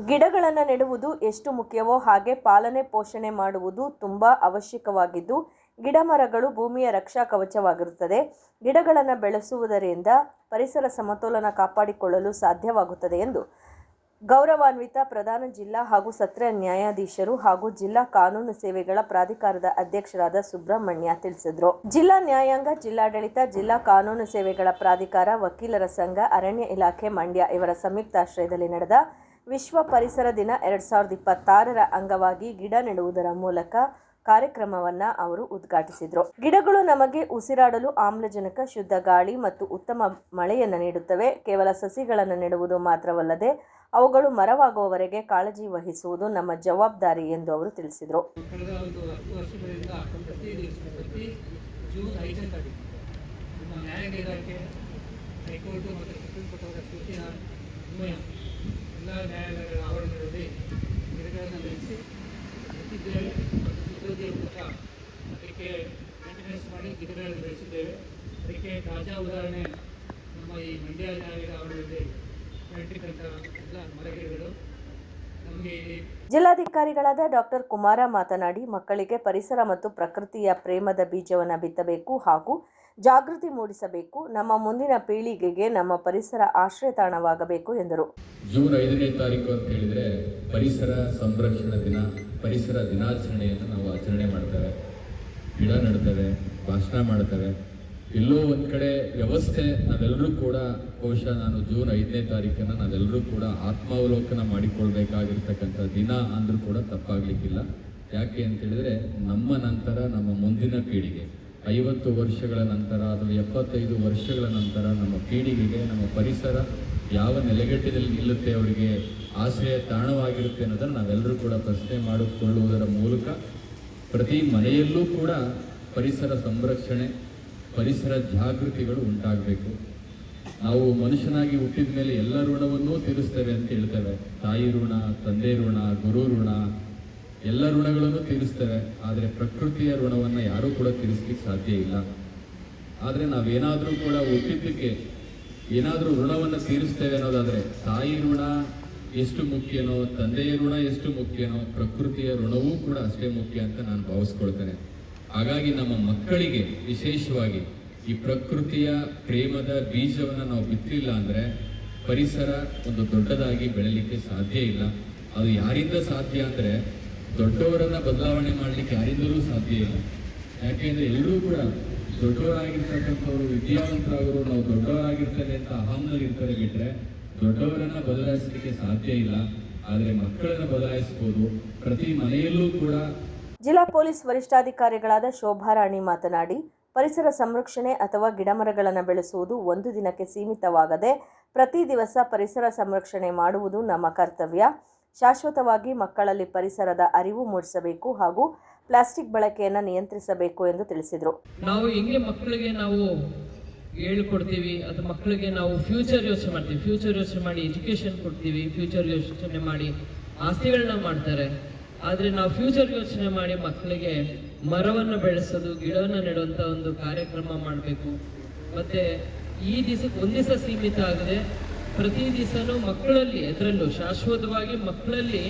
ಗಿಡಗಳನ್ನು ನೆಡುವುದು ಎಷ್ಟು ಮುಖ್ಯವೋ ಹಾಗೆ ಪಾಲನೆ ಪೋಷಣೆ ಮಾಡುವುದು ತುಂಬಾ ಅವಶ್ಯಕವಾಗಿದ್ದು, ಗಿಡ ಮರಗಳು ಭೂಮಿಯ ರಕ್ಷಾ ಕವಚವಾಗಿರುತ್ತದೆ. ಗಿಡಗಳನ್ನು ಬೆಳೆಸುವುದರಿಂದ ಪರಿಸರ ಸಮತೋಲನ ಕಾಪಾಡಿಕೊಳ್ಳಲು ಸಾಧ್ಯವಾಗುತ್ತದೆ ಎಂದು ಗೌರವಾನ್ವಿತ ಪ್ರಧಾನ ಜಿಲ್ಲಾ ಹಾಗೂ ಸತ್ರ ನ್ಯಾಯಾಧೀಶರು ಹಾಗೂ ಜಿಲ್ಲಾ ಕಾನೂನು ಸೇವೆಗಳ ಪ್ರಾಧಿಕಾರದ ಅಧ್ಯಕ್ಷರಾದ ಸುಬ್ರಹ್ಮಣ್ಯ ತಿಳಿಸಿದರು. ಜಿಲ್ಲಾ ನ್ಯಾಯಾಂಗ, ಜಿಲ್ಲಾಡಳಿತ, ಜಿಲ್ಲಾ ಕಾನೂನು ಸೇವೆಗಳ ಪ್ರಾಧಿಕಾರ, ವಕೀಲರ ಸಂಘ, ಅರಣ್ಯ ಇಲಾಖೆ ಮಂಡ್ಯ ಇವರ ಸಂಯುಕ್ತಾಶ್ರಯದಲ್ಲಿ ನಡೆದ ವಿಶ್ವ ಪರಿಸರ ದಿನ 2026ರ ಅಂಗವಾಗಿ ಗಿಡ ನೆಡುವುದರ ಮೂಲಕ ಕಾರ್ಯಕ್ರಮವನ್ನು ಅವರು ಉದ್ಘಾಟಿಸಿದರು. ಗಿಡಗಳು ನಮಗೆ ಉಸಿರಾಡಲು ಆಮ್ಲಜನಕ, ಶುದ್ಧ ಗಾಳಿ ಮತ್ತು ಉತ್ತಮ ಮಳೆಯನ್ನು ನೀಡುತ್ತವೆ. ಕೇವಲ ಸಸಿಗಳನ್ನು ನೆಡುವುದು ಮಾತ್ರವಲ್ಲದೆ ಅವುಗಳು ಮರವಾಗುವವರೆಗೆ ಕಾಳಜಿ ವಹಿಸುವುದು ನಮ್ಮ ಜವಾಬ್ದಾರಿ ಎಂದು ಅವರು ತಿಳಿಸಿದರು. ಕಳೆದ 10 ವರ್ಷಗಳಿಂದ ಪ್ರತಿ ಜೂನ್ 5ನೇ ತಾರೀಕು ನಮ್ಮ ನ್ಯಾಯಾಂಗ ಇಲಾಖೆ, ಹೈಕೋರ್ಟ್ ಮತ್ತು ಸುಪ್ರೀಂ ಕೋರ್ಟ್ ಅವರ ಸೂಚನಾ ಅನ್ವಯ ಎಲ್ಲ ನ್ಯಾಯಾಲಯಗಳ ಆವರಣಗಳಲ್ಲಿ ಗಿಡಗಳನ್ನು ಬೆಳೆಸಿ ಬೆಳೆಸಿದ್ದೇವೆ ಮತ್ತು ಸಿಬ್ಬಂದಿಯ ಮೂಲಕ ಅದಕ್ಕೆ ಮೇಂಟೆನೆನ್ಸ್ ಮಾಡಿ ಗಿಡಗಳನ್ನು ಬೆಳೆಸಿದ್ದೇವೆ. ಅದಕ್ಕೆ ತಾಜಾ ಉದಾಹರಣೆ ನಮ್ಮ ಈ ಮಂಡ್ಯ ನ್ಯಾಯಾಲಯದ ಆವರಣದಲ್ಲಿ ನೆಟ್ಟಿರ್ತಕ್ಕಂಥ ಎಲ್ಲ ಮರಗಿಡಗಳು. ಜಿಲ್ಲಾಧಿಕಾರಿಗಳಾದ ಡಾಕ್ಟರ್ ಕುಮಾರ ಮಾತನಾಡಿ, ಮಕ್ಕಳಿಗೆ ಪರಿಸರ ಮತ್ತು ಪ್ರಕೃತಿಯ ಪ್ರೇಮದ ಬೀಜವನ್ನು ಬಿತ್ತಬೇಕು ಹಾಗೂ ಜಾಗೃತಿ ಮೂಡಿಸಬೇಕು. ನಮ್ಮ ಮುಂದಿನ ಪೀಳಿಗೆಗೆ ನಮ್ಮ ಪರಿಸರ ಆಶ್ರಯ ತಾಣವಾಗಬೇಕು ಎಂದರು. ಜೂನ್ 5ನೇ ತಾರೀಕು ಅಂತ ಹೇಳಿದ್ರೆ ಪರಿಸರ ಸಂರಕ್ಷಣಾ ದಿನ, ಪರಿಸರ ದಿನಾಚರಣೆಯನ್ನು ನಾವು ಆಚರಣೆ ಮಾಡ್ತೇವೆ, ಗಿಡ ನೆಡ್ತೇವೆ, ಭಾಷಣ ಮಾಡ್ತೇವೆ. ಎಲ್ಲೋ ಒಂದು ಕಡೆ ವ್ಯವಸ್ಥೆ ನಾವೆಲ್ಲರೂ ಕೂಡ ಬಹುಶಃ ನಾನು ಜೂನ್ 5ನೇ ತಾರೀಕನ್ನು ನಾವೆಲ್ಲರೂ ಕೂಡ ಆತ್ಮಾವಲೋಕನ ಮಾಡಿಕೊಳ್ಬೇಕಾಗಿರ್ತಕ್ಕಂಥ ದಿನ ಅಂದರೂ ಕೂಡ ತಪ್ಪಾಗಲಿಕ್ಕಿಲ್ಲ. ಯಾಕೆ ಅಂತ ಹೇಳಿದ್ರೆ ನಮ್ಮ ನಂತರ ನಮ್ಮ ಮುಂದಿನ ಪೀಳಿಗೆ 50 ವರ್ಷಗಳ ನಂತರ ಅಥವಾ 75 ವರ್ಷಗಳ ನಂತರ ನಮ್ಮ ಪೀಳಿಗೆಗೆ ನಮ್ಮ ಪರಿಸರ ಯಾವ ನೆಲೆಗಟ್ಟಿನಲ್ಲಿ ನಿಲ್ಲುತ್ತೆ, ಅವರಿಗೆ ಆಶ್ರಯ ತಾಣವಾಗಿರುತ್ತೆ ಅನ್ನೋದನ್ನು ನಾವೆಲ್ಲರೂ ಕೂಡ ಪ್ರಶ್ನೆ ಮಾಡಿಕೊಳ್ಳುವುದರ ಮೂಲಕ ಪ್ರತಿ ಮನೆಯಲ್ಲೂ ಕೂಡ ಪರಿಸರ ಸಂರಕ್ಷಣೆ, ಪರಿಸರ ಜಾಗೃತಿಗಳು ಉಂಟಾಗಬೇಕು. ನಾವು ಮನುಷ್ಯನಾಗಿ ಹುಟ್ಟಿದ ಮೇಲೆ ಎಲ್ಲ ಋಣವನ್ನೂ ತೀರಿಸ್ತೇವೆ ಅಂತ ಹೇಳ್ತೇವೆ. ತಾಯಿ ಋಣ, ತಂದೆ ಋಣ, ಗುರು ಋಣ, ಎಲ್ಲ ಋಣಗಳನ್ನು ತೀರಿಸ್ತೇವೆ. ಆದರೆ ಪ್ರಕೃತಿಯ ಋಣವನ್ನು ಯಾರೂ ಕೂಡ ತೀರಿಸ್ಲಿಕ್ಕೆ ಸಾಧ್ಯ ಇಲ್ಲ. ಆದರೆ ನಾವೇನಾದರೂ ಕೂಡ ಹುಟ್ಟಿದ್ದಕ್ಕೆ ಏನಾದರೂ ಋಣವನ್ನು ತೀರಿಸ್ತೇವೆ ಅನ್ನೋದಾದರೆ ತಾಯಿ ಋಣ ಎಷ್ಟು ಮುಖ್ಯನೋ, ತಂದೆಯ ಋಣ ಎಷ್ಟು ಮುಖ್ಯನೋ, ಪ್ರಕೃತಿಯ ಋಣವೂ ಕೂಡ ಅಷ್ಟೇ ಮುಖ್ಯ ಅಂತ ನಾನು ಭಾವಿಸ್ಕೊಳ್ತೇನೆ. ಹಾಗಾಗಿ ನಮ್ಮ ಮಕ್ಕಳಿಗೆ ವಿಶೇಷವಾಗಿ ಈ ಪ್ರಕೃತಿಯ ಪ್ರೇಮದ ಬೀಜವನ್ನು ನಾವು ಬಿತ್ತಲಿಲ್ಲ ಅಂದರೆ ಪರಿಸರ ಒಂದು ದೊಡ್ಡದಾಗಿ ಬೆಳಲಿಕ್ಕೆ ಸಾಧ್ಯ ಇಲ್ಲ. ಅದು ಯಾರಿಂದ ಸಾಧ್ಯ ಅಂದರೆ ದೊಡ್ಡವರನ್ನು ಬದಲಾವಣೆ ಮಾಡಲಿಕ್ಕೆ ಯಾರಿಂದಲೂ ಸಾಧ್ಯ ಇಲ್ಲ. ಯಾಕೆಂದರೆ ಎಲ್ಲರೂ ಕೂಡ ದೊಡ್ಡವರಾಗಿರ್ತಕ್ಕಂಥವ್ರು ವಿದ್ಯಾವಂತರಾಗರು, ನಾವು ದೊಡ್ಡವರಾಗಿರ್ತೇವೆ ಅಂತ ಅಹಂನಲ್ಲಿರ್ತಾರೆ ಬಿಟ್ಟರೆ ದೊಡ್ಡವರನ್ನು ಬದಲಾಯಿಸಲಿಕ್ಕೆ ಸಾಧ್ಯ ಇಲ್ಲ. ಆದರೆ ಮಕ್ಕಳನ್ನು ಬದಲಾಯಿಸ್ಬೋದು. ಪ್ರತಿ ಮನೆಯಲ್ಲೂ ಕೂಡ. ಜಿಲ್ಲಾ ಪೊಲೀಸ್ ವರಿಷ್ಠಾಧಿಕಾರಿಗಳಾದ ಶೋಭಾರಾಣಿ ಮಾತನಾಡಿ, ಪರಿಸರ ಸಂರಕ್ಷಣೆ ಅಥವಾ ಗಿಡಮರಗಳನ್ನು ಬೆಳೆಸುವುದು ಒಂದು ದಿನಕ್ಕೆ ಸೀಮಿತವಾಗದೆ ಪ್ರತಿ ದಿವಸ ಪರಿಸರ ಸಂರಕ್ಷಣೆ ಮಾಡುವುದು ನಮ್ಮ ಕರ್ತವ್ಯ. ಶಾಶ್ವತವಾಗಿ ಮಕ್ಕಳಲ್ಲಿ ಪರಿಸರದ ಅರಿವು ಮೂಡಿಸಬೇಕು ಹಾಗೂ ಪ್ಲಾಸ್ಟಿಕ್ ಬಳಕೆಯನ್ನು ನಿಯಂತ್ರಿಸಬೇಕು ಎಂದು ತಿಳಿಸಿದರು. ನಾವು ಹೆಂಗೆ ಮಕ್ಕಳಿಗೆ ನಾವು ಹೇಳ್ಕೊಡ್ತೀವಿ ಅಥವಾ ಮಕ್ಕಳಿಗೆ ನಾವು ಫ್ಯೂಚರ್ ಯೋಚನೆ ಮಾಡ್ತೀವಿ, ಫ್ಯೂಚರ್ ಯೋಚನೆ ಮಾಡಿ ಎಜುಕೇಶನ್ ಕೊಡ್ತೀವಿ, ಫ್ಯೂಚರ್ ಯೋಚನೆ ಮಾಡಿ ಆಸ್ತಿಗಳನ್ನ ಮಾಡ್ತಾರೆ. ಆದರೆ ನಾವು ಫ್ಯೂಚರ್ ಯೋಚನೆ ಮಾಡಿ ಮಕ್ಕಳಿಗೆ ಮರವನ್ನು ಬೆಳೆಸೋದು, ಗಿಡವನ್ನು ನೆಡುವಂಥ ಒಂದು ಕಾರ್ಯಕ್ರಮ ಮಾಡಬೇಕು. ಮತ್ತು ಈ ದಿವಸಕ್ಕೆ ಒಂದು ದಿವಸ ಸೀಮಿತ ಆಗದೆ ಪ್ರತಿ ದಿವಸನೂ ಮಕ್ಕಳಲ್ಲಿ, ಅದರಲ್ಲೂ ಶಾಶ್ವತವಾಗಿ ಮಕ್ಕಳಲ್ಲಿ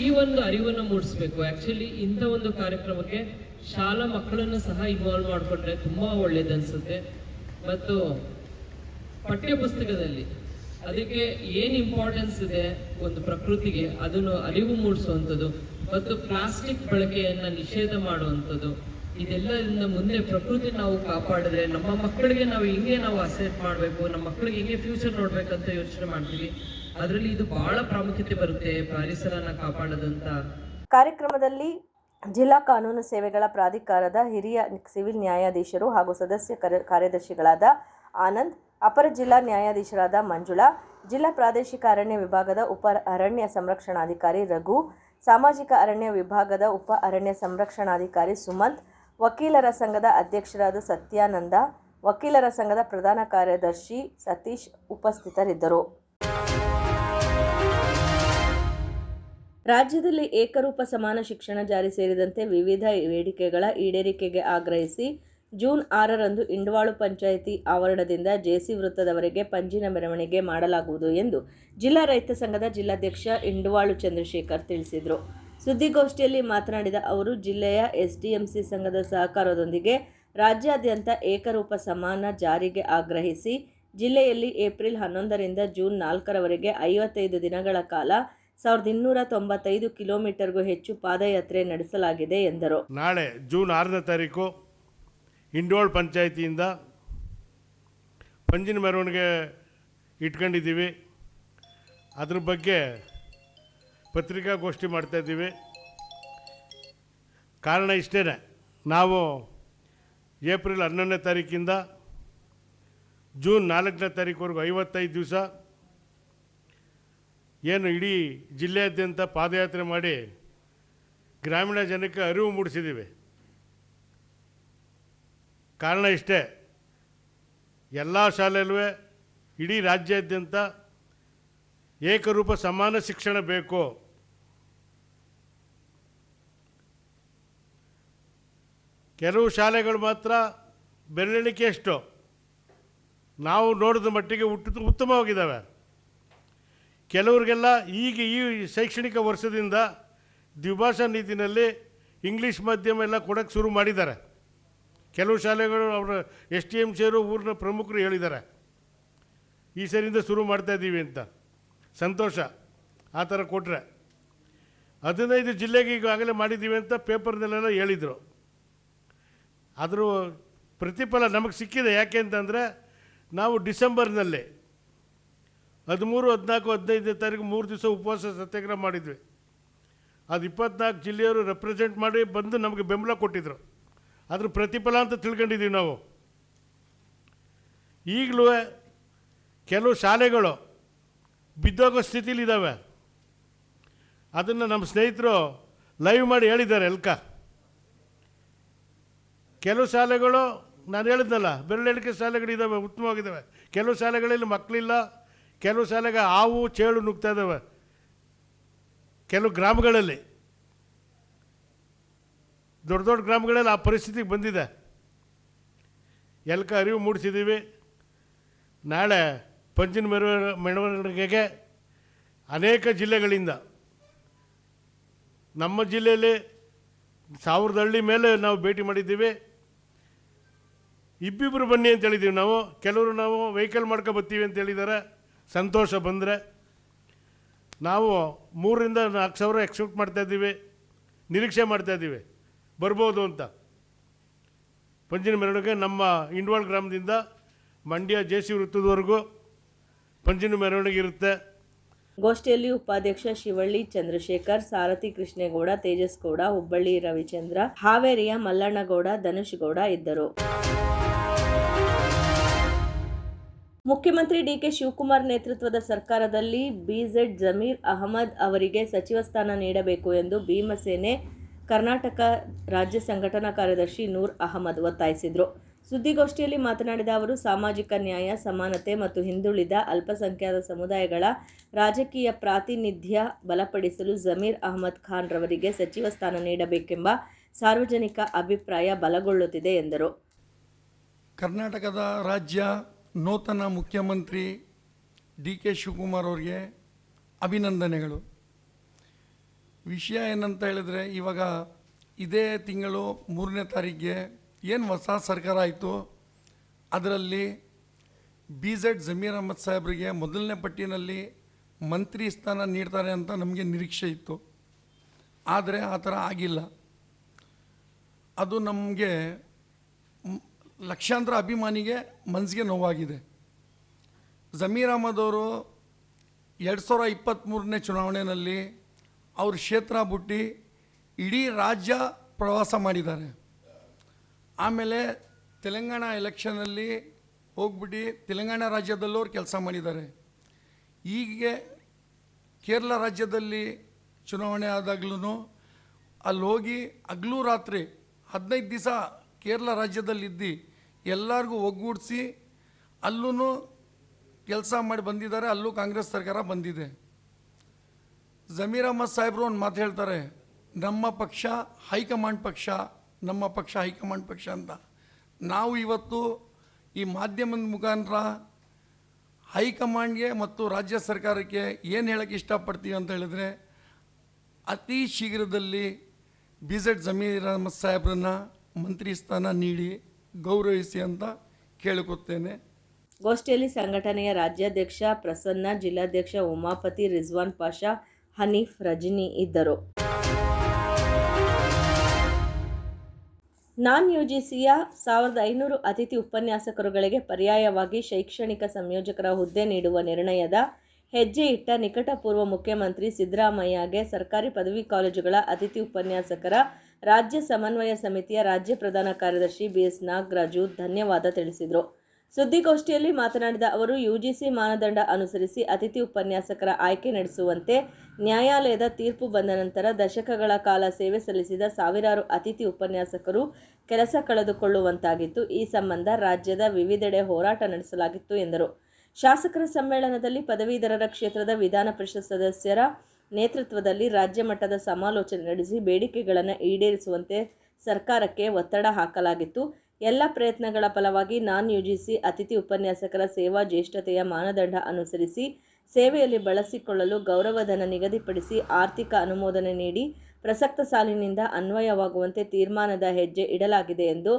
ಈ ಒಂದು ಅರಿವನ್ನು ಮೂಡಿಸ್ಬೇಕು. ಆ್ಯಕ್ಚುಲಿ ಇಂಥ ಒಂದು ಕಾರ್ಯಕ್ರಮಕ್ಕೆ ಶಾಲಾ ಮಕ್ಕಳನ್ನು ಸಹ ಇನ್ವಾಲ್ವ್ ಮಾಡಿಕೊಂಡ್ರೆ ತುಂಬ ಒಳ್ಳೇದನ್ಸುತ್ತೆ. ಮತ್ತು ಪಠ್ಯಪುಸ್ತಕದಲ್ಲಿ ಅದಕ್ಕೆ ಏನು ಇಂಪಾರ್ಟೆನ್ಸ್ ಇದೆ ಒಂದು ಪ್ರಕೃತಿಗೆ ಅದನ್ನು ಅರಿವು ಮೂಡಿಸುವಂಥದ್ದು ಮತ್ತು ಪ್ಲಾಸ್ಟಿಕ್ ಬಳಕೆಯನ್ನು ನಿಷೇಧ ಮಾಡುವಂಥದ್ದು, ಇದೆಲ್ಲದಿಂದ ಮುಂದೆ ಪ್ರಕೃತಿ ನಾವು ಕಾಪಾಡಿದ್ರೆ ನಮ್ಮ ಮಕ್ಕಳಿಗೆ ನಾವು ಹಿಂಗೆ ನಾವು ಅಸೆಟ್ ಮಾಡಬೇಕು, ನಮ್ಮ ಮಕ್ಕಳಿಗೆ ಹಿಂಗೆ ಫ್ಯೂಚರ್ ನೋಡ್ಬೇಕಂತ ಯೋಚನೆ ಮಾಡ್ತೀವಿ. ಅದರಲ್ಲಿ ಇದು ಬಹಳ ಪ್ರಾಮುಖ್ಯತೆ ಬರುತ್ತೆ ಪರಿಸರನ ಕಾಪಾಡೋದಂತ. ಕಾರ್ಯಕ್ರಮದಲ್ಲಿ ಜಿಲ್ಲಾ ಕಾನೂನು ಸೇವೆಗಳ ಪ್ರಾಧಿಕಾರದ ಹಿರಿಯ ಸಿವಿಲ್ ನ್ಯಾಯಾಧೀಶರು ಹಾಗೂ ಸದಸ್ಯ ಕಾರ್ಯದರ್ಶಿಗಳಾದ ಆನಂದ್, ಅಪರ ಜಿಲ್ಲಾ ನ್ಯಾಯಾಧೀಶರಾದ ಮಂಜುಳಾ, ಜಿಲ್ಲಾ ಪ್ರಾದೇಶಿಕ ಅರಣ್ಯ ವಿಭಾಗದ ಉಪ ಅರಣ್ಯ ಸಂರಕ್ಷಣಾಧಿಕಾರಿ ರಘು, ಸಾಮಾಜಿಕ ಅರಣ್ಯ ವಿಭಾಗದ ಉಪ ಅರಣ್ಯ ಸಂರಕ್ಷಣಾಧಿಕಾರಿ ಸುಮಂತ್, ವಕೀಲರ ಸಂಘದ ಅಧ್ಯಕ್ಷರಾದ ಸತ್ಯಾನಂದ, ವಕೀಲರ ಸಂಘದ ಪ್ರಧಾನ ಕಾರ್ಯದರ್ಶಿ ಸತೀಶ್ ಉಪಸ್ಥಿತರಿದ್ದರು. ರಾಜ್ಯದಲ್ಲಿ ಏಕರೂಪ ಸಮಾನ ಶಿಕ್ಷಣ ಜಾರಿ ಸೇರಿದಂತೆ ವಿವಿಧ ಬೇಡಿಕೆಗಳ ಈಡೇರಿಕೆಗೆ ಆಗ್ರಹಿಸಿ ಜೂನ್ 6ರಂದು ಇಂಡ್ವಾಳು ಪಂಚಾಯಿತಿ ಆವರಣದಿಂದ ಜೆಸಿ ವೃತ್ತದವರೆಗೆ ಪಂಜಿನ ಮೆರವಣಿಗೆ ಮಾಡಲಾಗುವುದು ಎಂದು ಜಿಲ್ಲಾ ರೈತ ಸಂಘದ ಜಿಲ್ಲಾಧ್ಯಕ್ಷ ಇಂಡ್ವಾಳು ಚಂದ್ರಶೇಖರ್ ತಿಳಿಸಿದರು. ಸುದ್ದಿಗೋಷ್ಠಿಯಲ್ಲಿ ಮಾತನಾಡಿದ ಅವರು, ಜಿಲ್ಲೆಯ ಎಸ್ಡಿಎಂಸಿ ಸಂಘದ ಸಹಕಾರದೊಂದಿಗೆ ರಾಜ್ಯಾದ್ಯಂತ ಏಕರೂಪ ಸಮಾನ ಜಾರಿಗೆ ಆಗ್ರಹಿಸಿ ಜಿಲ್ಲೆಯಲ್ಲಿ ಏಪ್ರಿಲ್ 11ರಿಂದ ಜೂನ್ 4ರವರೆಗೆ 55 ದಿನಗಳ ಕಾಲ 1295 ಕಿಲೋಮೀಟರ್ಗೂ ಹೆಚ್ಚು ಪಾದಯಾತ್ರೆ ನಡೆಸಲಾಗಿದೆ ಎಂದರು. ನಾಳೆ ಜೂನ್ 6ನೇ ತಾರೀಕು ಇಂಡೋಳ್ ಪಂಚಾಯಿತಿಯಿಂದ ಪಂಜಿನ ಮೆರವಣಿಗೆ ಇಟ್ಕೊಂಡಿದ್ದೀವಿ. ಅದ್ರ ಬಗ್ಗೆ ಪತ್ರಿಕಾಗೋಷ್ಠಿ ಮಾಡ್ತಾಯಿದ್ದೀವಿ. ಕಾರಣ ಇಷ್ಟೇ, ನಾವು ಏಪ್ರಿಲ್ 11ನೇ ತಾರೀಕಿಂದ ಜೂನ್ 4ನೇ ತಾರೀಕುವರೆಗೂ 55 ದಿವಸ ಏನು ಇಡೀ ಜಿಲ್ಲೆಯಾದ್ಯಂತ ಪಾದಯಾತ್ರೆ ಮಾಡಿ ಗ್ರಾಮೀಣ ಜನಕ್ಕೆ ಅರಿವು ಮೂಡಿಸಿದ್ದೀವಿ. ಕಾರಣ ಇಷ್ಟೇ, ಎಲ್ಲ ಶಾಲೆಯಲ್ಲೂ ಇಡೀ ರಾಜ್ಯಾದ್ಯಂತ ಏಕರೂಪ ಸಮಾನ ಶಿಕ್ಷಣ ಬೇಕು. ಕೆಲವು ಶಾಲೆಗಳು ಮಾತ್ರ ಬೆರಳೆಣಿಕೆಯಷ್ಟು ನಾವು ನೋಡಿದ ಮಟ್ಟಿಗೆ ಉತ್ತಮವಾಗಿದ್ದಾವೆ. ಕೆಲವರಿಗೆಲ್ಲ ಈಗ ಈ ಶೈಕ್ಷಣಿಕ ವರ್ಷದಿಂದ ದ್ವಿಭಾಷಾ ನೀತಿನಲ್ಲಿ ಇಂಗ್ಲೀಷ್ ಮಾಧ್ಯಮ ಎಲ್ಲ ಕೊಡೋಕ್ಕೆ ಶುರು ಮಾಡಿದ್ದಾರೆ. ಕೆಲವು ಶಾಲೆಗಳು ಅವರ STMCಯವರು ಊರಿನ ಪ್ರಮುಖರು ಹೇಳಿದ್ದಾರೆ, ಈ ಸರಿಯಿಂದ ಶುರು ಮಾಡ್ತಾಯಿದ್ದೀವಿ ಅಂತ. ಸಂತೋಷ, ಆ ಥರ ಕೊಟ್ಟರೆ 15 ಜಿಲ್ಲೆಗೆ ಈಗಾಗಲೇ ಮಾಡಿದ್ದೀವಿ ಅಂತ ಪೇಪರ್ನಲ್ಲೆಲ್ಲ ಹೇಳಿದರು. ಅದರ ಪ್ರತಿಫಲ ನಮಗೆ ಸಿಕ್ಕಿದೆ. ಯಾಕೆ ಅಂತಂದರೆ ನಾವು ಡಿಸೆಂಬರ್ನಲ್ಲಿ 13, 14, 15ನೇ ತಾರೀಕು 3 ದಿವಸ ಉಪವಾಸ ಸತ್ಯಾಗ್ರಹ ಮಾಡಿದ್ವಿ. ಅದು 24 ಜಿಲ್ಲೆಯವರು ರೆಪ್ರೆಸೆಂಟ್ ಮಾಡಿ ಬಂದು ನಮಗೆ ಬೆಂಬಲ ಕೊಟ್ಟಿದ್ದರು. ಅದ್ರ ಪ್ರತಿಫಲ ಅಂತ ತಿಳ್ಕೊಂಡಿದ್ದೀವಿ ನಾವು. ಈಗಲೂ ಕೆಲವು ಶಾಲೆಗಳು ಬಿದ್ದೋಗೋ ಸ್ಥಿತಿಲಿದ್ದಾವೆ. ಅದನ್ನು ನಮ್ಮ ಸ್ನೇಹಿತರು ಲೈವ್ ಮಾಡಿ ಹೇಳಿದ್ದಾರೆ. ಕೆಲವು ಶಾಲೆಗಳು ನಾನು ಹೇಳಿದ್ನಲ್ಲ, ಬೆರಳೆಣಿಕೆ ಶಾಲೆಗಳಿದ್ದಾವೆ, ಉತ್ತಮವಾಗಿದ್ದಾವೆ. ಕೆಲವು ಶಾಲೆಗಳಲ್ಲಿ ಮಕ್ಕಳಿಲ್ಲ, ಕೆಲವು ಶಾಲೆಗೆ ಹಾವು ಚೇಳು ನುಗ್ತಾ ಇದ್ದಾವೆ. ಕೆಲವು ಗ್ರಾಮಗಳಲ್ಲಿ, ದೊಡ್ಡ ದೊಡ್ಡ ಗ್ರಾಮಗಳಲ್ಲಿ ಆ ಪರಿಸ್ಥಿತಿಗೆ ಬಂದಿದೆ. ಅರಿವು ಮೂಡಿಸಿದ್ದೀವಿ. ನಾಳೆ ಪಂಜಿನ ಮೆರವಣಿಗೆಗೆ ಅನೇಕ ಜಿಲ್ಲೆಗಳಿಂದ, ನಮ್ಮ ಜಿಲ್ಲೆಯಲ್ಲಿ 1000 ಹಳ್ಳಿ ಮೇಲೆ ನಾವು ಭೇಟಿ ಮಾಡಿದ್ದೀವಿ. ಇಬ್ಬಿಬ್ಬರು ಬನ್ನಿ ಅಂತ ಹೇಳಿದ್ದೀವಿ ನಾವು. ಕೆಲವರು ನಾವು ವೆಹಿಕಲ್ ಬರ್ತೀವಿ ಅಂತ ಹೇಳಿದ್ದಾರೆ. ಸಂತೋಷ. ಬಂದರೆ ನಾವು 3ರಿಂದ 4 ಸಾವಿರ ಎಕ್ಸ್ಪೆಕ್ಟ್ ಮಾಡ್ತಾಯಿದ್ದೀವಿ, ನಿರೀಕ್ಷೆ ಮಾಡ್ತಾಯಿದ್ದೀವಿ ಬರ್ಬೋದು ಅಂತ. ಪಂಜಿನ ಮೆರವಣಿಗೆ ನಮ್ಮ ಇಂಡ್ವಾಳ್ ಗ್ರಾಮದಿಂದ ಮಂಡ್ಯ ಜೆಸಿ ವೃತ್ತದವರೆಗೂ ಪಂಜಿನ ಮೆರವಣಿಗೆ ಇರುತ್ತೆ. ಗೋಷ್ಠಿಯಲ್ಲಿ ಉಪಾಧ್ಯಕ್ಷ ಶಿವಳ್ಳಿ ಚಂದ್ರಶೇಖರ್, ಸಾರಥಿ ಕೃಷ್ಣೇಗೌಡ, ತೇಜಸ್ ಗೌಡ, ಹುಬ್ಬಳ್ಳಿ ರವಿಚಂದ್ರ, ಹಾವೇರಿಯ ಮಲ್ಲಣ್ಣಗೌಡ, ಧನುಷ್ ಗೌಡ ಇದ್ದರು. ಮುಖ್ಯಮಂತ್ರಿ ಡಿಕೆ ಶಿವಕುಮಾರ್ ನೇತೃತ್ವದ ಸರ್ಕಾರದಲ್ಲಿ ಬಿಜೆಡ್ ಜಮೀರ್ ಅಹಮದ್ ಅವರಿಗೆ ಸಚಿವ ಸ್ಥಾನ ನೀಡಬೇಕು ಎಂದು ಭೀಮಸೇನೆ ಕರ್ನಾಟಕ ರಾಜ್ಯ ಸಂಘಟನಾ ಕಾರ್ಯದರ್ಶಿ ನೂರ್ ಅಹಮದ್ ಒತ್ತಾಯಿಸಿದರು. ಸುದ್ದಿಗೋಷ್ಠಿಯಲ್ಲಿ ಮಾತನಾಡಿದ ಅವರು, ಸಾಮಾಜಿಕ ನ್ಯಾಯ, ಸಮಾನತೆ ಮತ್ತು ಹಿಂದುಳಿದ ಅಲ್ಪಸಂಖ್ಯಾತ ಸಮುದಾಯಗಳ ರಾಜಕೀಯ ಪ್ರಾತಿನಿಧ್ಯ ಬಲಪಡಿಸಲು ಜಮೀರ್ ಅಹಮದ್ ಖಾನ್ ರವರಿಗೆ ಸಚಿವ ಸ್ಥಾನ ನೀಡಬೇಕೆಂಬ ಸಾರ್ವಜನಿಕ ಅಭಿಪ್ರಾಯ ಬಲಗೊಳ್ಳುತ್ತಿದೆ ಎಂದರು. ಕರ್ನಾಟಕದ ರಾಜ್ಯ ನೂತನ ಮುಖ್ಯಮಂತ್ರಿ ಡಿ.ಕೆ. ಶಿವಕುಮಾರ್ ಅವರಿಗೆ ಅಭಿನಂದನೆಗಳು. ವಿಷಯ ಏನಂತ ಹೇಳಿದರೆ, ಇವಾಗ ಇದೇ ತಿಂಗಳು 3ನೇ ತಾರೀಕಿಗೆ ಏನು ಹೊಸ ಸರ್ಕಾರ ಆಯಿತು, ಅದರಲ್ಲಿ ಬಿಜೆಡ್ ಜಮೀರ್ ಅಹಮದ್ ಸಾಹೇಬರಿಗೆ ಮೊದಲನೇ ಪಟ್ಟಿನಲ್ಲಿ ಮಂತ್ರಿ ಸ್ಥಾನ ನೀಡ್ತಾರೆ ಅಂತ ನಮಗೆ ನಿರೀಕ್ಷೆ ಇತ್ತು. ಆದರೆ ಆ ಥರ ಆಗಿಲ್ಲ. ಅದು ನಮಗೆ ಲಕ್ಷಾಂತರ ಅಭಿಮಾನಿಗೆ ಮನಸ್ಸಿಗೆ ನೋವಾಗಿದೆ. ಜಮೀರ್ ಅಹಮದ್ ಅವರು 2023ನೇ ಚುನಾವಣೆಯಲ್ಲಿ ಅವ್ರ ಕ್ಷೇತ್ರ ಬಿಟ್ಟು ಇಡೀ ರಾಜ್ಯ ಪ್ರವಾಸ ಮಾಡಿದ್ದಾರೆ. ಆಮೇಲೆ ತೆಲಂಗಾಣ ಎಲೆಕ್ಷನಲ್ಲಿ ಹೋಗ್ಬಿಟ್ಟು ತೆಲಂಗಾಣ ರಾಜ್ಯದಲ್ಲೂ ಅವ್ರು ಕೆಲಸ ಮಾಡಿದ್ದಾರೆ. ಹೀಗೆ ಕೇರಳ ರಾಜ್ಯದಲ್ಲಿ ಚುನಾವಣೆ ಆದಾಗ್ಲೂ ಅಲ್ಲಿ ಹೋಗಿ ಹಗಲು ರಾತ್ರಿ 15 ದಿವಸ ಕೇರಳ ರಾಜ್ಯದಲ್ಲಿದ್ದು ಎಲ್ಲರಿಗೂ ಒಗ್ಗೂಡಿಸಿ ಅಲ್ಲೂ ಕೆಲಸ ಮಾಡಿ ಬಂದಿದ್ದಾರೆ. ಅಲ್ಲೂ ಕಾಂಗ್ರೆಸ್ ಸರ್ಕಾರ ಬಂದಿದೆ. ಜಮೀರ್ ಅಹಮದ್ ಸಾಹೇಬರು ಒಂದು ಮಾತು ಹೇಳ್ತಾರೆ, ನಮ್ಮ ಪಕ್ಷ ಹೈಕಮಾಂಡ್ ಪಕ್ಷ, ನಮ್ಮ ಪಕ್ಷ ಹೈಕಮಾಂಡ್ ಪಕ್ಷ ಅಂತ. ನಾವು ಇವತ್ತು ಈ ಮಾಧ್ಯಮದ ಮುಖಾಂತರ ಹೈಕಮಾಂಡ್ಗೆ ಮತ್ತು ರಾಜ್ಯ ಸರ್ಕಾರಕ್ಕೆ ಏನು ಹೇಳೋಕ್ಕೆ ಇಷ್ಟಪಡ್ತೀವಿ ಅಂತ ಹೇಳಿದ್ರೆ, ಅತಿ ಶೀಘ್ರದಲ್ಲಿ BZ ಜಮೀರ್ ಅಹ್ಮದ್ ಸಾಹೇಬ್ರನ್ನ ಮಂತ್ರಿ ಸ್ಥಾನ ನೀಡಿ ಗೌರವಿಸಿ ಅಂತ ಕೇಳಿಕೊಳ್ತೇನೆ. ಗೋಷ್ಠಿಯಲ್ಲಿ ಸಂಘಟನೆಯ ರಾಜ್ಯಾಧ್ಯಕ್ಷ ಪ್ರಸನ್ನ, ಜಿಲ್ಲಾಧ್ಯಕ್ಷ ಉಮಾಪತಿ, ರಿಜ್ವಾನ್ ಪಾಷಾ, ಹನೀಫ್, ರಜನಿ ಇದ್ದರು. ನಾನ್ UGCಯ 1500 ಅತಿಥಿ ಉಪನ್ಯಾಸಕರುಗಳಿಗೆ ಪರ್ಯಾಯವಾಗಿ ಶೈಕ್ಷಣಿಕ ಸಂಯೋಜಕರ ಹುದ್ದೆ ನೀಡುವ ನಿರ್ಣಯದ ಹೆಜ್ಜೆ ಇಟ್ಟ ನಿಕಟಪೂರ್ವ ಮುಖ್ಯಮಂತ್ರಿ ಸಿದ್ದರಾಮಯ್ಯಗೆ ಸರ್ಕಾರಿ ಪದವಿ ಕಾಲೇಜುಗಳ ಅತಿಥಿ ಉಪನ್ಯಾಸಕರ ರಾಜ್ಯ ಸಮನ್ವಯ ಸಮಿತಿಯ ರಾಜ್ಯ ಪ್ರಧಾನ ಕಾರ್ಯದರ್ಶಿ BS ನಾಗರಾಜು ಧನ್ಯವಾದ ತಿಳಿಸಿದರು. ಸುದ್ದಿಗೋಷ್ಠಿಯಲ್ಲಿ ಮಾತನಾಡಿದ ಅವರು, UGC ಮಾನದಂಡ ಅನುಸರಿಸಿ ಅತಿಥಿ ಉಪನ್ಯಾಸಕರ ಆಯ್ಕೆ ನಡೆಸುವಂತೆ ನ್ಯಾಯಾಲಯದ ತೀರ್ಪು ಬಂದ ನಂತರ ದಶಕಗಳ ಕಾಲ ಸೇವೆ ಸಲ್ಲಿಸಿದ ಸಾವಿರಾರು ಅತಿಥಿ ಉಪನ್ಯಾಸಕರು ಕೆಲಸ ಕಳೆದುಕೊಳ್ಳುವಂತಾಗಿತ್ತು. ಈ ಸಂಬಂಧ ರಾಜ್ಯದ ವಿವಿಧೆಡೆ ಹೋರಾಟ ನಡೆಸಲಾಗಿತ್ತು ಎಂದರು. ಶಾಸಕರ ಸಮ್ಮೇಳನದಲ್ಲಿ ಪದವೀಧರರ ಕ್ಷೇತ್ರದ ವಿಧಾನ ಪರಿಷತ್ ಸದಸ್ಯರ ನೇತೃತ್ವದಲ್ಲಿ ರಾಜ್ಯ ಮಟ್ಟದ ಸಮಾಲೋಚನೆ ನಡೆಸಿ ಬೇಡಿಕೆಗಳನ್ನು ಈಡೇರಿಸುವಂತೆ ಸರ್ಕಾರಕ್ಕೆ ಒತ್ತಡ ಹಾಕಲಾಗಿತ್ತು. ಎಲ್ಲ ಪ್ರಯತ್ನಗಳ ಫಲವಾಗಿ ನಾನ್ UGC ಅತಿಥಿ ಉಪನ್ಯಾಸಕರ ಸೇವಾ ಜ್ಯೇಷ್ಠತೆಯ ಮಾನದಂಡ ಅನುಸರಿಸಿ ಸೇವೆಯಲ್ಲಿ ಬಳಸಿಕೊಳ್ಳಲು ಗೌರವಧನ ನಿಗದಿಪಡಿಸಿ ಆರ್ಥಿಕ ಅನುಮೋದನೆ ನೀಡಿ ಪ್ರಸಕ್ತ ಸಾಲಿನಿಂದ ಅನ್ವಯವಾಗುವಂತೆ ತೀರ್ಮಾನದ ಹೆಜ್ಜೆ ಇಡಲಾಗಿದೆ ಎಂದು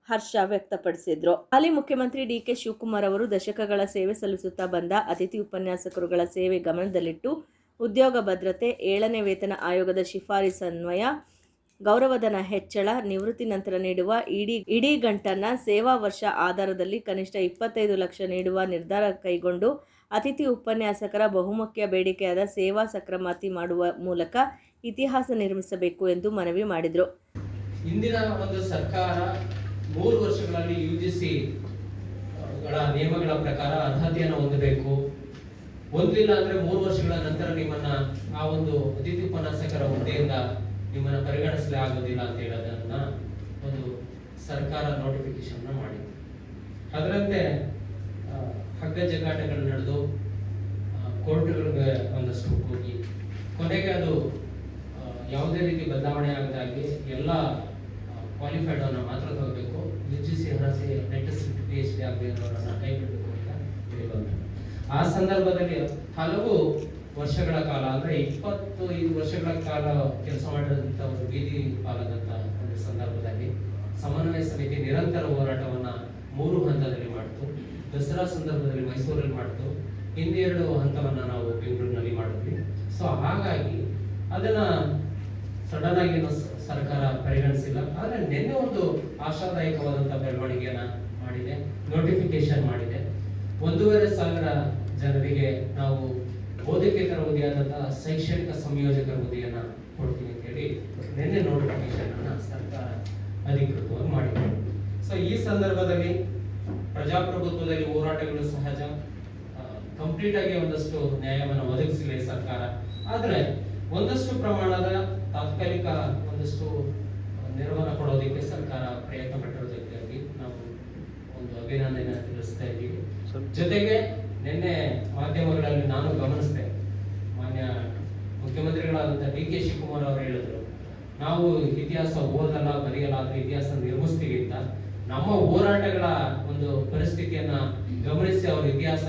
ಹರ್ಷ ವ್ಯಕ್ತಪಡಿಸಿದರು. ಹಾಲಿ ಮುಖ್ಯಮಂತ್ರಿ DK ಶಿವಕುಮಾರ್ ಅವರು ದಶಕಗಳ ಸೇವೆ ಸಲ್ಲಿಸುತ್ತಾ ಬಂದ ಅತಿಥಿ ಉಪನ್ಯಾಸಕರುಗಳ ಸೇವೆ ಗಮನದಲ್ಲಿಟ್ಟು ಉದ್ಯೋಗ ಭದ್ರತೆ, 7ನೇ ವೇತನ ಆಯೋಗದ ಶಿಫಾರಸನ್ವಯ ಗೌರವಧನ ಹೆಚ್ಚಳ, ನಿವೃತ್ತಿ ನಂತರ ನೀಡುವ ಇಡೀ ಗಂಟನ್ನ ಸೇವಾ ವರ್ಷ ಆಧಾರದಲ್ಲಿ ಕನಿಷ್ಠ 25 ಲಕ್ಷ ನೀಡುವ ನಿರ್ಧಾರ ಕೈಗೊಂಡು ಅತಿಥಿ ಉಪನ್ಯಾಸಕರ ಬಹುಮುಖ್ಯ ಬೇಡಿಕೆಯಾದ ಸೇವಾ ಸಕ್ರಮಾತಿ ಮಾಡುವ ಮೂಲಕ ಇತಿಹಾಸ ನಿರ್ಮಿಸಬೇಕು ಎಂದು ಮನವಿ ಮಾಡಿದರು. ಇಂದಿನ ಒಂದು ಸರ್ಕಾರ 3 ವರ್ಷಗಳಲ್ಲಿ UGC ಗಳ ನಿಯಮಗಳ ಪ್ರಕಾರ ಅರ್ಹತೆಯನ್ನು ಹೊಂದಬೇಕು. ಹೊಂದಿಲ್ಲ ಅಂದ್ರೆ 3 ವರ್ಷಗಳ ನಂತರ ನಿಮ್ಮನ್ನ ಆ ಒಂದು ಅತಿಥಿ ಉಪನ್ಯಾಸಕರ ಹುದ್ದೆಯಿಂದ ನಿಮ್ಮನ್ನ ಪರಿಗಣಿಸಲೇ ಆಗೋದಿಲ್ಲ ಅಂತ ಹೇಳೋದನ್ನ ಒಂದು ಸರ್ಕಾರ ನೋಟಿಫಿಕೇಶನ್ ಮಾಡಿದೆ. ಅದರಂತೆ ಹಗ್ಗ ಜಗ್ಗಾಟಗಳು ನಡೆದು ಕೋರ್ಟ್ಗಳಿಗೆ ಒಂದಷ್ಟು ಹೋಗಿ ಕೊನೆಗೆ ಅದು ಯಾವುದೇ ರೀತಿ ಬದಲಾವಣೆ ಆಗದಾಗಿ ಎಲ್ಲ ಕ್ವಾಲಿಫೈಡ್ ಅನ್ನ ಮಾತ್ರ ತಗೋಬೇಕು, UGC ಅರ್ಹತೆ ಲೇಟೆಸ್ಟ್ PhD ಆಗಬೇಕವರನ್ನ ಕೈ ಬಿಡಬೇಕು ಅಂತ ಹೇಳಿ ಬಂತು. ಆ ಸಂದರ್ಭದಲ್ಲಿ ಹಲವು ವರ್ಷಗಳ ಕಾಲ ಅಂದ್ರೆ 25 ವರ್ಷಗಳ ಕಾಲ ಕೆಲಸ ಮಾಡಿದಂತ ಒಂದು ಬೀದಿ ಪಾಲಾದಂತ ಒಂದು ಸಂದರ್ಭದಲ್ಲಿ ಸಮನ್ವಯ ಸಮಿತಿ ನಿರಂತರ ಹೋರಾಟವನ್ನ 3 ಹಂತದಲ್ಲಿ ಮಾಡಿತು. ದಸರಾ ಸಂದರ್ಭದಲ್ಲಿ ಮೈಸೂರಲ್ಲಿ ಮಾಡಿತು, ಇನ್ನೆರಡು ಹಂತವನ್ನ ನಾವು ಬೆಂಗಳೂರಿನಲ್ಲಿ ಮಾಡಿದ್ವಿ. ಸೊ ಹಾಗಾಗಿ ಅದನ್ನ ಸಡನ್ ಆಗಿ ಸರ್ಕಾರ ಪರಿಗಣಿಸಿಲ್ಲ. ಆದ್ರೆ ನಿನ್ನೆ ಒಂದು ಆಶಾದಾಯಕವಾದಂತಹ ಬೆಳವಣಿಗೆಯನ್ನ ಮಾಡಿದೆ, ನೋಟಿಫಿಕೇಶನ್ ಮಾಡಿದೆ. 1,500 ಜನರಿಗೆ ನಾವು ಬೋಧಕೇತರ ಹುದ್ದೆಯಾದಂತಹ ಶೈಕ್ಷಣಿಕ ಸಂಯೋಜಕರ ಹುದ್ದೆಯನ್ನ ಕೊಡ್ತೀವಿ ಅಂತ ಹೇಳಿ ನಿನ್ನೆ ನೋಟಿಫಿಕೇಶನ್ ಅನ್ನ ಸರ್ಕಾರ ಅಧಿಕೃತವಾಗಿ ಮಾಡಿದೆ. ಸೊ ಈ ಸಂದರ್ಭದಲ್ಲಿ ಪ್ರಜಾಪ್ರಭುತ್ವದಲ್ಲಿ ಹೋರಾಟಗಳು ಸಹಜ, ಕಂಪ್ಲೀಟ್ ಆಗಿ ಒಂದಷ್ಟು ನ್ಯಾಯವನ್ನು ಒದಗಿಸಲಿ ಸರ್ಕಾರ. ಆದ್ರೆ ಒಂದಷ್ಟು ಪ್ರಮಾಣದ ತಾತ್ಕಾಲಿಕ ಒಂದಷ್ಟು ನೆರವನ್ನು ಕೊಡೋದಕ್ಕೆ ಸರ್ಕಾರ ಪ್ರಯತ್ನ ಪಟ್ಟಿರೋದಕ್ಕಾಗಿ ನಾವು ಒಂದು ಅಭಿನಂದನೆ ತಿಳಿಸ್ತಾ ಇದ್ದೀವಿ. ಜೊತೆಗೆ ನಿನ್ನೆ ಮಾಧ್ಯಮಗಳಲ್ಲಿ ನಾನು ಗಮನಿಸಿದೆ, ಮಾನ್ಯ ಮುಖ್ಯಮಂತ್ರಿಗಳಾದಂತಹ DK ಶಿವಕುಮಾರ್ ಅವರು ಹೇಳಿದ್ರು, ನಾವು ಇತಿಹಾಸ ಓದಲ್ಲ ಬರೆಯಲ್ಲ ಆದ್ರೆ ಇತಿಹಾಸ ನಿರ್ಮಿಸ್ತೀವಿ ಅಂತ. ನಮ್ಮ ಹೋರಾಟಗಳ ಒಂದು ಪರಿಸ್ಥಿತಿಯನ್ನ ಗಮನಿಸಿ ಅವರು ಇತಿಹಾಸ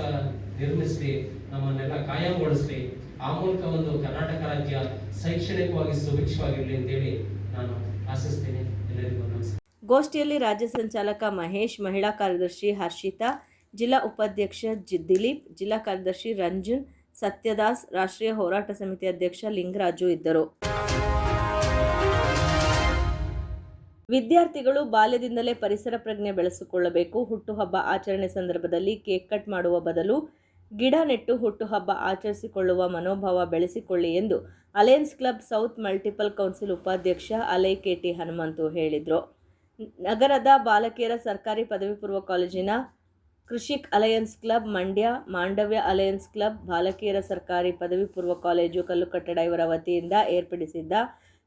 ನಿರ್ಮಿಸ್ಲಿ, ನಮ್ಮನ್ನೆಲ್ಲ ಕಾಯಂಗೊಳಿಸ್ಲಿ, ಆ ಮೂಲಕ ಒಂದು ಕರ್ನಾಟಕ ರಾಜ್ಯ ಶೈಕ್ಷಣಿಕವಾಗಿ ಸುಭಿಕ್ಷವಾಗಿರಲಿ ಅಂತೇಳಿ ನಾನು ಆಶಿಸ್ತೇನೆ. ಎಲ್ಲರಿಗೂ ನಮಸ್ಕಾರ. ಗೋಷ್ಠಿಯಲ್ಲಿ ರಾಜ್ಯ ಸಂಚಾಲಕ ಮಹೇಶ್, ಮಹಿಳಾ ಕಾರ್ಯದರ್ಶಿ ಹರ್ಷಿತಾ, ಜಿಲ್ಲಾ ಉಪಾಧ್ಯಕ್ಷ ದಿಲೀಪ್, ಜಿಲ್ಲಾ ಕಾರ್ಯದರ್ಶಿ ರಂಜನ್, ಸತ್ಯದಾಸ್, ರಾಷ್ಟ್ರೀಯ ಹೋರಾಟ ಸಮಿತಿ ಅಧ್ಯಕ್ಷ ಲಿಂಗರಾಜು ಇದ್ದರು. ವಿದ್ಯಾರ್ಥಿಗಳು ಬಾಲ್ಯದಿಂದಲೇ ಪರಿಸರ ಪ್ರಜ್ಞೆ ಬೆಳೆಸಿಕೊಳ್ಳಬೇಕು. ಹುಟ್ಟುಹಬ್ಬ ಆಚರಣೆ ಸಂದರ್ಭದಲ್ಲಿ ಕೇಕ್ ಕಟ್ ಮಾಡುವ ಬದಲು ಗಿಡ ನೆಟ್ಟು ಹುಟ್ಟುಹಬ್ಬ ಆಚರಿಸಿಕೊಳ್ಳುವ ಮನೋಭಾವ ಬೆಳೆಸಿಕೊಳ್ಳಿ ಎಂದು alliance club south multiple council ಉಪಾಧ್ಯಕ್ಷ ಅಲೈ KT ಹನುಮಂತು ಹೇಳಿದರು. ನಗರದ ಬಾಲಕಿಯರ ಸರ್ಕಾರಿ ಪದವಿ ಪೂರ್ವ ಕಾಲೇಜಿನ Krishik alliance club, Mandya Mandavya alliance club, ಬಾಲಕಿಯರ ಸರ್ಕಾರಿ ಪದವಿ ಪೂರ್ವ ಕಾಲೇಜು ಕಲ್ಲುಕಟ್ಟಡ ಇವರ ವತಿಯಿಂದ ಏರ್ಪಡಿಸಿದ್ದ